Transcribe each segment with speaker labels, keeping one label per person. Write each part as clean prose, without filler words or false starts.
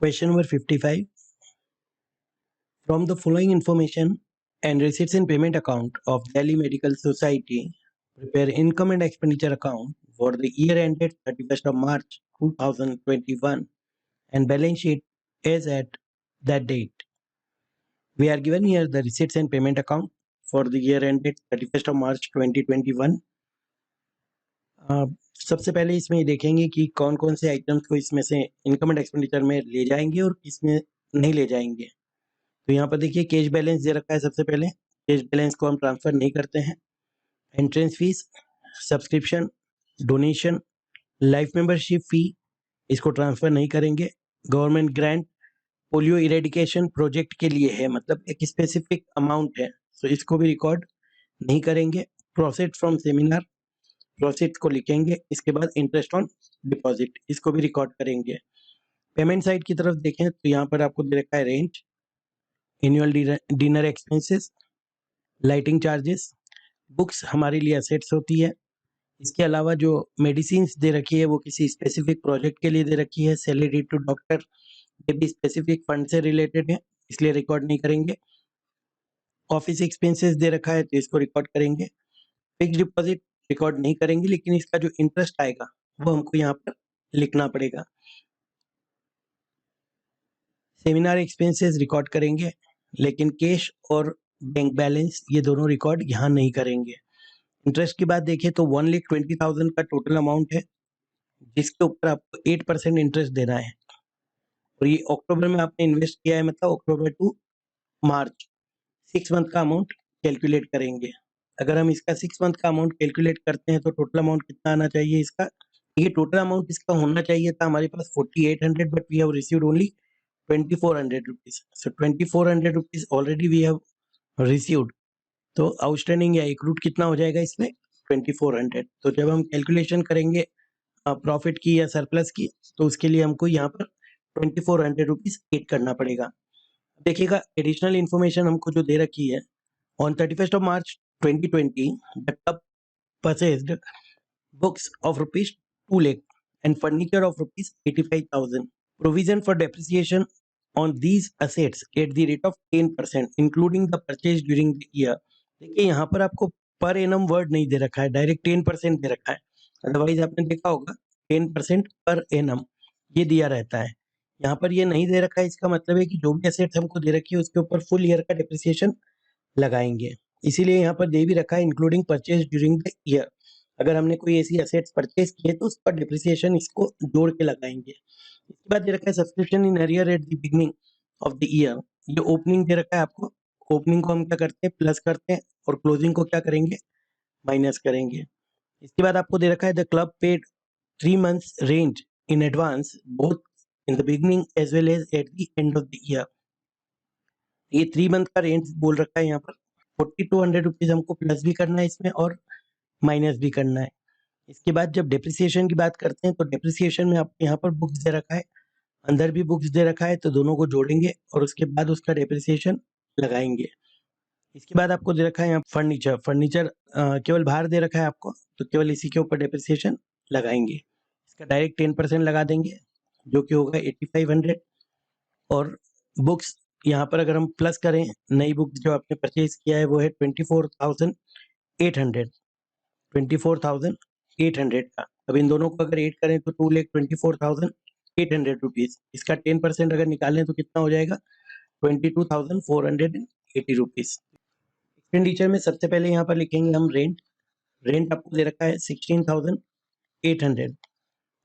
Speaker 1: Question number 55. From the following information and receipts and payment account of Delhi Medical Society, prepare income and expenditure account for the year ended 31st of March 2021 and balance sheet is at that date. We are given here the receipts and payment account for the year ended 31st of March 2021. सबसे पहले इसमें देखेंगे कि कौन कौन से items को इसमें से इनकम एंड एक्सपेंडिचर में ले जाएंगे और किसमें नहीं ले जाएंगे। तो यहाँ पर देखिए कैश बैलेंस दे रखा है। सबसे पहले कैश बैलेंस को हम ट्रांसफर नहीं करते हैं। Entrance fees, subscription, donation, life membership fee इसको ट्रांसफर नहीं करेंगे। Government grant polio eradication project के लिए है, मतलब एक स्पेसिफिक अमाउंट है, तो इसको भी रिकॉर्ड नहीं करेंगे। प्रोफिट फ्रॉम सेमिनार, प्रोफिट को लिखेंगे। इसके बाद इंटरेस्ट ऑन डिपॉजिट इसको भी रिकॉर्ड करेंगे। पेमेंट साइड की तरफ देखें तो यहाँ पर आपको दे रखा है rent, annual dinner expenses, lighting charges, books हमारे लिए असेट्स होती है। इसके अलावा जो मेडिसिन दे रखी है वो किसी स्पेसिफिक प्रोजेक्ट के लिए दे रखी है। सैलरी टू डॉक्टर ये भी स्पेसिफिक फंड से रिलेटेड है, इसलिए रिकॉर्ड नहीं करेंगे। ऑफिस एक्सपेंसेस दे रखा है तो इसको रिकॉर्ड करेंगे। फिक्स डिपॉजिट रिकॉर्ड नहीं करेंगे, लेकिन इसका जो इंटरेस्ट आएगा वो हमको यहाँ पर लिखना पड़ेगा। सेमिनार एक्सपेंसेस रिकॉर्ड करेंगे, लेकिन कैश और बैंक बैलेंस ये दोनों रिकॉर्ड यहाँ नहीं करेंगे। इंटरेस्ट की बात देखें तो 1,20,000 का टोटल अमाउंट है, जिसके ऊपर आपको 8% इंटरेस्ट देना है। और ये अक्टूबर में आपने इन्वेस्ट किया है, मतलब अक्टूबर टू मार्च 6 मंथ का अमाउंट कैलकुलेट करेंगे। अगर हम इसका 6 मंथ का अमाउंट कैलकुलेट करते हैं तो टोटल अमाउंट कितना आना चाहिए इसका? ये टोटल अमाउंट इसका होना चाहिए था हमारे पास 4800, but we have received only 2400 rupees. So 2400 rupees already we have received. तो आउटस्टैंडिंग या एक्रूड कितना हो जाएगा इसमें? 2400। तो जब हम कैलकुलेशन करेंगे प्रॉफिट की या सरप्लस की, तो उसके लिए हमको यहाँ पर 2400 रुपीज एड करना पड़ेगा। देखिएगा एडिशनल इन्फॉर्मेशन हमको जो दे रखी है, on 31st of March 2020 the club purchased books of rupees 2 lakh and furniture of rupees 85,000. Provision for depreciation on these assets at the rate of 10% including the purchase during the year. देखिए यहाँ पर आपको per annum word नहीं दे रखा है, direct 10% दे रखा है। Otherwise आपने देखा होगा 10% पर एनम ये दिया रहता है। यहाँ पर ये नहीं दे रखा है, इसका मतलब है कि जो भी एसेट्स हमको दे रखी है उसके ऊपर फुल ईयर का डिप्रिसिएशन लगाएंगे। इसीलिए यहाँ पर दे भी रखा है including purchase during the year. अगर हमने कोई ऐसी एसेट्स परचेज किए तो उस पर डिप्रिसिएशन इसको जोड़ के लगाएंगे। इसके बाद दे रखा है subscription in arrear at the beginning of the year. ये ओपनिंग दे रखा है आपको। ओपनिंग को हम क्या करते हैं? प्लस करते हैं, और क्लोजिंग को क्या करेंगे? माइनस करेंगे। इसके बाद आपको दे रखा है the club paid 3 months rent in advance both in the beginning as well as at the end of the year. ये 3 मंथ का रेंट बोल रखा है यहाँ पर। 4200 रुपीज हमको प्लस भी करना है इसमें और माइनस भी करना है। इसके बाद जब डेप्रिसिएशन की बात करते हैं तो डेप्रिसिएशन में आपको यहाँ पर बुक्स दे रखा है, अंदर भी बुक्स दे रखा है, तो दोनों को जोड़ेंगे और उसके बाद उसका डेप्रिसिएशन लगाएंगे। इसके बाद आपको दे रखा है यहाँ फर्नीचर। फर्नीचर केवल बाहर दे रखा है आपको, तो केवल इसी के ऊपर डेप्रिसिएशन लगाएंगे। इसका डायरेक्ट 10% लगा देंगे, जो कि होगा 8500। और बुक्स यहाँ पर अगर हम प्लस करें, नई बुक जो आपने परचेज किया है वो है 24,800 का। अब इन दोनों को अगर ऐड करें तो 2,24,800 रुपीज। इसका 10% अगर निकालें तो कितना हो जाएगा? 22,480 रुपीज। एक्सपेंडिचर में सबसे पहले यहाँ पर लिखेंगे हम रेंट। रेंट आपको दे रखा है 16,800।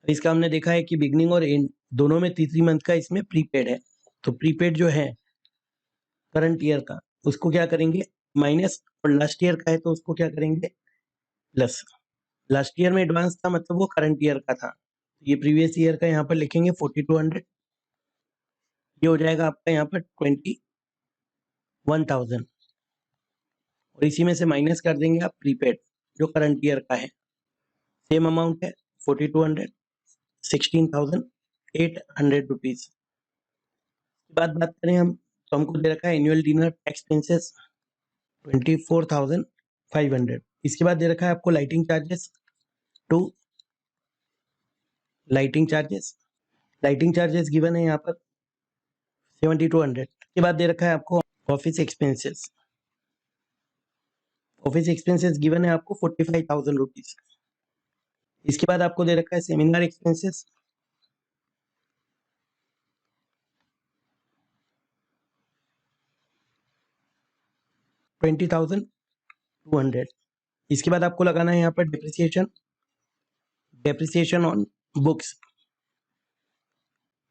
Speaker 1: इसका हमने देखा है कि बिगनिंग और एंड दोनों में 3 मंथ का इसमें प्रीपेड है, तो प्रीपेड जो है करंट ईयर का उसको क्या करेंगे? माइनस, और लास्ट ईयर का है तो उसको क्या करेंगे? प्लस। लास्ट ईयर में एडवांस था, मतलब वो करंट ईयर का था। ये प्रीवियस ईयर का यहाँ पर लिखेंगे 4200। ये हो जाएगा आपका यहाँ पर 21,000, और इसी में से माइनस कर देंगे आप प्रीपेड जो करंट ईयर का है। सेम अमाउंट है 4200, 16,800 रुपीज। बात करें हम तो हमको दे रखा है एनुअल डिनर एक्सपेंसेस 24,500। इसके बाद दे रखा है आपको lighting charges to lighting charges given है यहाँ पर 7200 के बाद दे रखा है आपको office expenses. Office expenses given है आपको 45,000 रुपीज। इसके बाद आपको दे रखा है सेमिनार एक्सपेंसेस 20,200। इसके बाद आपको लगाना है यहाँ पर depreciation on books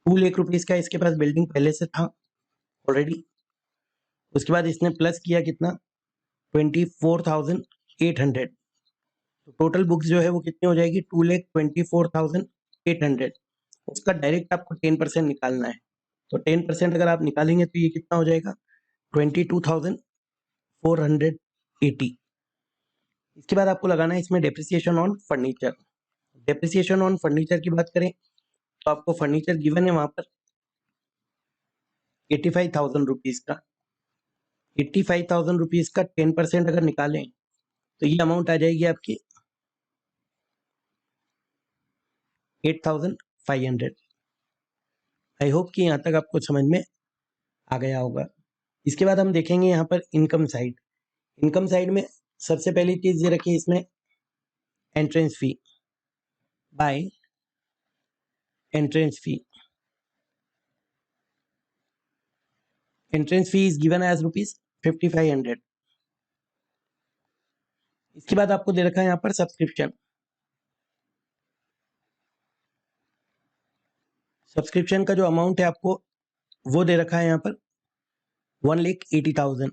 Speaker 1: 2 lakh rupees का इसके पास बिल्डिंग पहले से था ऑलरेडी। उसके बाद इसने प्लस किया कितना 24,800। तो टोटल बुक्स जो है वो कितनी हो जाएगी 2,24,800। उसका डायरेक्ट आपको 10% निकालना है। तो 10% अगर आप निकालेंगे तो ये कितना हो जाएगा 22,480। इसके बाद आपको लगाना है इसमें depreciation on furniture. Depreciation on furniture की बात करें तो आपको फर्नीचर गिवन है वहां पर 85,000 रुपीज का। 85,000 रुपीज का 10% अगर निकालें तो ये अमाउंट आ जाएगी आपकी 8,500। आई होप कि यहाँ तक आपको समझ में आ गया होगा। इसके बाद हम देखेंगे यहाँ पर इनकम साइड। इनकम साइड में सबसे पहली चीज ये रखी इसमें entrance fee by entrance fee. Entrance fee is given as ₹5500। इसके बाद आपको दे रखा है यहाँ पर सब्सक्रिप्शन। सब्सक्रिप्शन का जो अमाउंट है आपको वो दे रखा है यहाँ पर 1,80,000।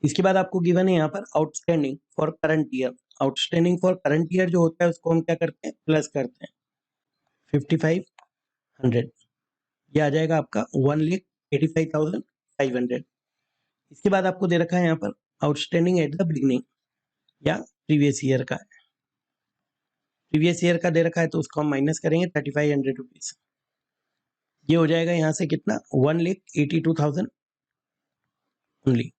Speaker 1: इसके बाद आपको गिवन है यहाँ पर outstanding for current year. Outstanding for current year जो होता है उसको हम क्या करते हैं प्लस करते हैं 5,500। ये आ जाएगा आपका 1,85,500। इसके बाद आपको दे रखा है यहाँ पर आउटस्टैंडिंग एट द बिगिनिंग या प्रीवियस ईयर का। प्रीवियस ईयर का दे रखा है तो उसको हम माइनस करेंगे 3,500 रुपीज। ये हो जाएगा यहाँ से कितना 1,82,000 ओनली।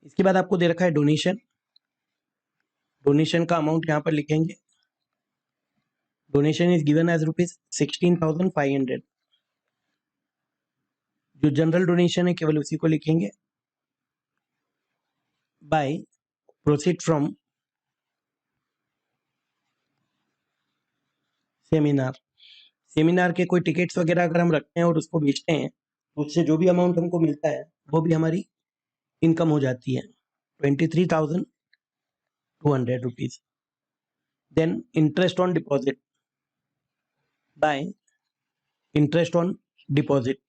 Speaker 1: इसके बाद आपको दे रखा है डोनेशन। डोनेशन का अमाउंट यहाँ पर लिखेंगे। Donation is given as ₹16,500। जो जनरल डोनेशन है केवल उसी को लिखेंगे by proceed from seminar. Seminar के कोई टिकट्स वगैरह अगर हम रखते हैं और उसको बेचते हैं तो उससे जो भी अमाउंट हमको मिलता है वो भी हमारी इनकम हो जाती है 23,200 rupees. Then interest on deposit by interest on deposit.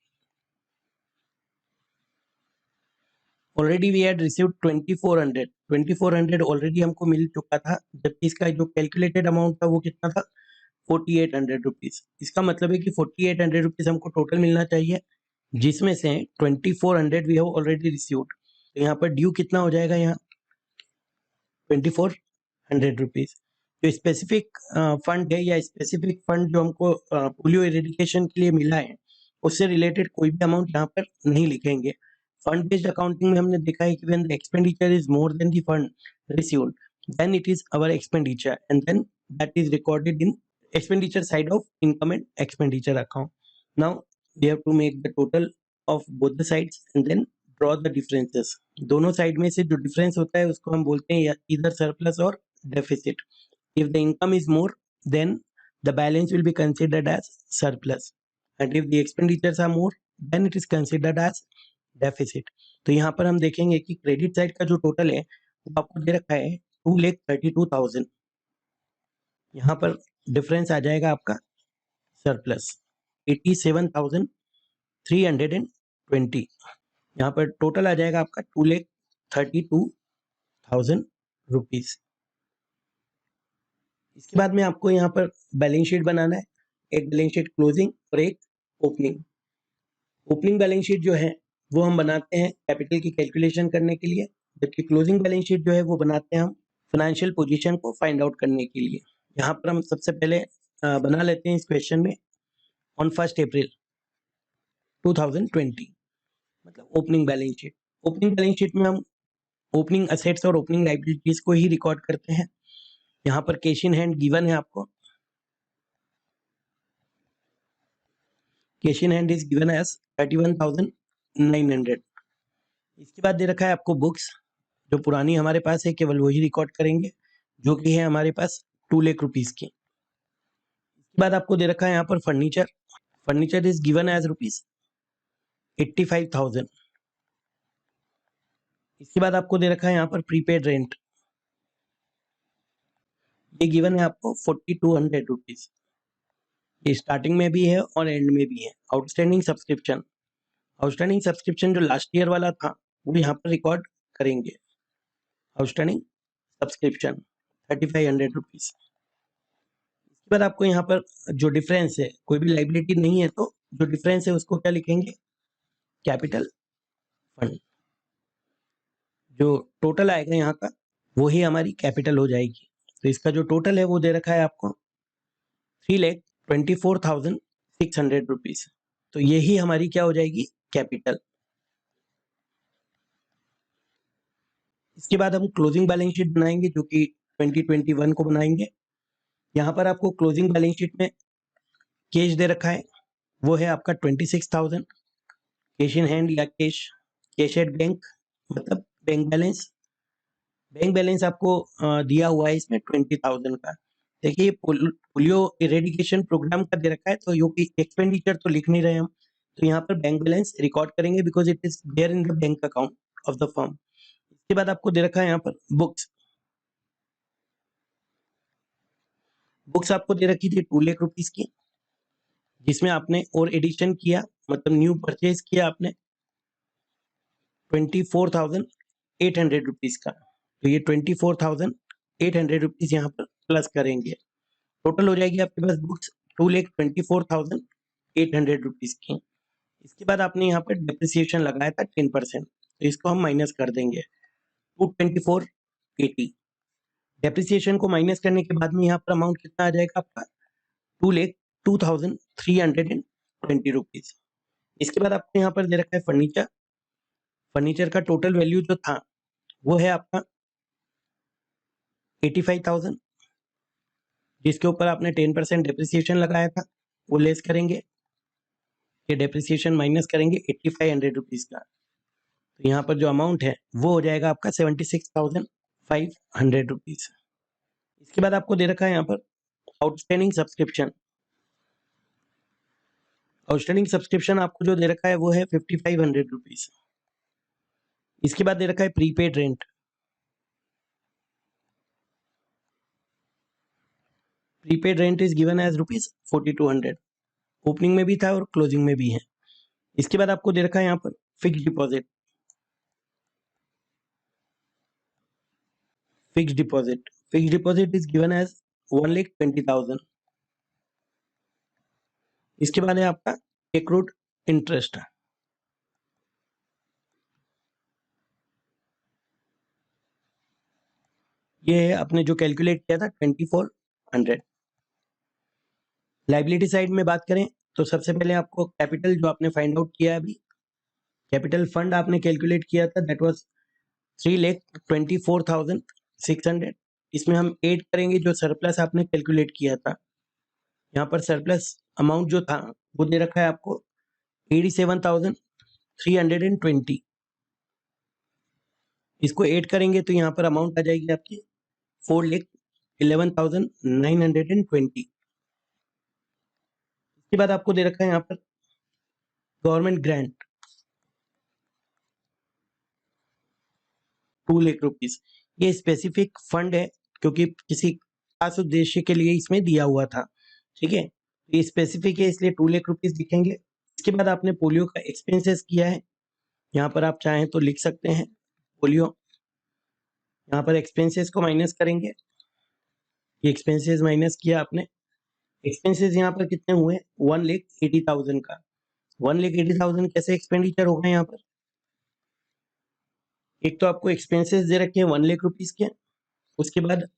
Speaker 1: Already we had received 2400 already हमको मिल चुका था, जबकि इसका जो कैलकुलेटेड अमाउंट था वो कितना था 4,800 रुपीज। इसका मतलब है कि 4,800 रुपीज हमको टोटल मिलना चाहिए, जिसमें से 2,400 वी हैव ऑलरेडी रिसीव्ड। तो यहाँ पर ड्यू कितना हो जाएगा यहाँ 2,400 रुपीज। जो स्पेसिफिक फंड है या स्पेसिफिक फंड जो हमको पोलियो एरेडिकेशन के लिए मिला है उससे रिलेटेड कोई भी अमाउंट यहाँ पर नहीं लिखेंगे। फंड बेस्ड अकाउंटिंग में हमने देखा है कि when the expenditure is more than the fund received then it is our expenditure and then that is recorded in expenditure side of income and expenditure account. Now we have to make the total of both the sides and then draw the differences. दोनों side में से जो difference होता है उसको हम बोलते हैं इधर सरप्लस और deficit. If the income is more then the balance will be considered as surplus and if the expenditures are more then it is considered as deficit. तो यहाँ पर हम देखेंगे कि क्रेडिट साइड का जो टोटल है वो आपको दे रखा है 2,32,000। यहाँ पर डिफरेंस आ जाएगा आपका सरप्लस 87,320। यहाँ पर टोटल आ जाएगा आपका 2,32,000 रुपीज। इसके बाद में आपको यहाँ पर बैलेंस शीट बनाना है, एक बैलेंस शीट क्लोजिंग और एक ओपनिंग। ओपनिंग बैलेंस शीट जो है वो हम बनाते हैं कैपिटल की कैलकुलेशन करने के लिए, जबकि क्लोजिंग बैलेंस शीट जो है वो बनाते हैं हम फाइनेंशियल पोजीशन को फाइंड आउट करने के लिए। यहाँ पर हम सबसे पहले बना लेते हैं इस क्वेश्चन में ऑन 1 अप्रैल 2020 मतलब opening balance sheet. Opening balance sheet में हम ओपनिंग असेट्स और ओपनिंग लायबिलिटीज को ही रिकॉर्ड करते हैं। यहाँ पर कैश इन हैंड गिवन है आपको cash in hand is given as 31,900। इसके बाद दे रखा है आपको बुक्स, जो पुरानी हमारे पास है केवल वही रिकॉर्ड करेंगे, जो कि है हमारे पास 2 लाख रुपीस की। इसके बाद आपको दे रखा है यहाँ पर furniture, furniture is given as rupees 85,000। इसके बाद आपको दे रखा है यहाँ पर प्रीपेड रेंट, ये गिवन है आपको 4,200 रुपीज। ये स्टार्टिंग में भी है और एंड में भी है। आउटस्टैंडिंग सब्सक्रिप्शन, आउटस्टैंडिंग सब्सक्रिप्शन जो लास्ट ईयर वाला था वो यहाँ पर रिकॉर्ड करेंगे। Outstanding subscription 3,500 rupees. इसके बाद आपको यहाँ पर जो डिफरेंस है, कोई भी लाइबिलिटी नहीं है तो जो डिफरेंस है उसको क्या लिखेंगे, कैपिटल फंड। जो टोटल आएगा यहाँ का वो ही हमारी कैपिटल हो जाएगी। तो इसका जो टोटल है वो दे रखा है आपको 3,24,600 रुपीज। तो यही हमारी क्या हो जाएगी, कैपिटल। इसके बाद हम क्लोजिंग बैलेंस शीट बनाएंगे, जो कि 2021 को बनाएंगे। यहाँ पर आपको क्लोजिंग बैलेंस शीट में कैश दे रखा है, वो है आपका 26,000। कैश इन हैंड या कैश एट बैंक, मतलब बैंक बैलेंस। बैंक बैलेंस आपको दिया हुआ है इसमें 20,000 का। देखिए पोलियो इरेडिकेशन प्रोग्राम का दे रखा है, तो यो की एक्सपेंडिचर तो लिख नहीं रहे हम, तो यहाँ पर बैंक बैलेंस रिकॉर्ड करेंगे because it is there in the bank account of the firm. इसके बाद आपको दे रखा है यहाँ पर बुक्स, बुक्स आपको दे रखी थी 2 लाख रुपीस की, जिसमें आपने और एडिशन किया, मतलब न्यू परचेज किया आपने 24,800 रुपीज का। तो ये 24,800 रुपीज यहाँ पर प्लस करेंगे, टोटल हो जाएगी आपके पास बुक्स 2,24,800 रुपीज की। इसके बाद आपने यहाँ पर डिप्रिसिएशन लगाया था 10%, तो इसको हम माइनस कर देंगे 224,80। डेप्रिसिएशन को माइनस करने के बाद में यहाँ पर अमाउंट कितना आ जाएगा आपका, 2,02,320 रुपीज। इसके बाद आपको यहाँ पर दे रखा है फर्नीचर, फर्नीचर का टोटल वैल्यू जो था वो है आपका 85,000, जिसके ऊपर आपने 10% डेप्रिसिएशन लगाया था, वो लेस करेंगे, ये डेप्रिसिएशन माइनस करेंगे 8,500 रुपीज का। तो यहाँ पर जो अमाउंट है वो हो जाएगा आपका 76,500 रुपीज। इसके बाद आपको दे रखा है यहाँ पर आउटस्टैंडिंग सब्सक्रिप्शन, आउटस्टैंडिंग सब्सक्रिप्शन आपको जो दे रखा है वो है 5,500 रुपीज। इसके बाद दे रखा है prepaid rent, prepaid rent is given as rupees 4,200, opening में भी था और क्लोजिंग में भी है। इसके बाद आपको दे रखा है यहाँ पर fix deposit, fix deposit, fix deposit is given as 1,20,000। इसके बाद है आपका एक्रूड इंटरेस्ट, ये है आपने जो कैलकुलेट किया था 2,400। लाइबिलिटी साइड में बात करें तो सबसे पहले आपको कैपिटल जो आपने फाइंड आउट किया है अभी, कैपिटल फंड आपने कैलकुलेट किया था, दैट वाज 3,24,600। इसमें हम ऐड करेंगे जो सरप्लस आपने कैलकुलेट किया था। यहाँ पर सरप्लस अमाउंट जो था वो दे रखा है आपको 87,320। इसको ऐड करेंगे तो यहाँ पर अमाउंट आ जाएगी आपकी 4,11,920। इसके बाद आपको दे रखा है यहाँ पर गवर्नमेंट ग्रांट 2 लाख रुपीज। ये स्पेसिफिक फंड है क्योंकि किसी खास उद्देश्य के लिए इसमें दिया हुआ था, ठीक है। ये स्पेसिफिक है इसलिए 2 लाख रुपीज लिखेंगे। इसके बाद आपने पोलियो का एक्सपेंसेस किया है, यहाँ पर आप चाहें तो लिख सकते हैं पोलियो। यहाँ पर एक्सपेंसेस को माइनस करेंगे, ये एक्सपेंसेस माइनस किया आपने। एक्सपेंसेस यहाँ पर कितने हुए, 1,80,000 का। 1,80,000 कैसे एक्सपेंडिचर होगा यहाँ पर, एक तो आपको एक्सपेंसेस दे रखे हैं 1 लाख रुपीज के, उसके बाद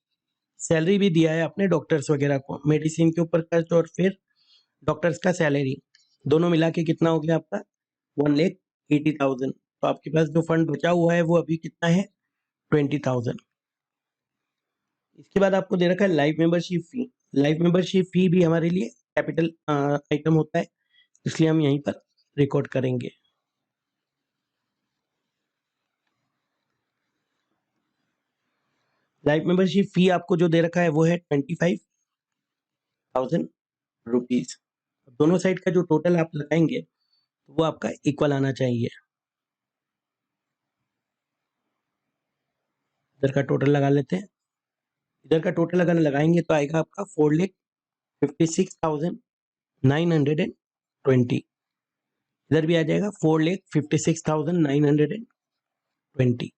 Speaker 1: सैलरी भी दिया है आपने डॉक्टर्स वगैरह को, मेडिसिन के ऊपर खर्च और फिर डॉक्टर्स का सैलरी, दोनों मिला के कितना हो गया आपका 1,80,000। तो आपके पास जो फंड बचा हुआ है वो अभी कितना है 20,000। इसके बाद आपको दे रखा है life membership fee. Life membership fee भी हमारे लिए कैपिटल आइटम होता है, इसलिए हम यहीं पर रिकॉर्ड करेंगे। लाइफ मेंबरशिप फी आपको जो दे रखा है वो है 25,000 रुपीज। दोनों साइड का जो टोटल आप लगाएंगे वो आपका इक्वल आना चाहिए। इधर का टोटल लगा लेते हैं। इधर का टोटल अगर लगाएंगे तो आएगा आपका 4,56,920। इधर भी आ जाएगा 4,56,920।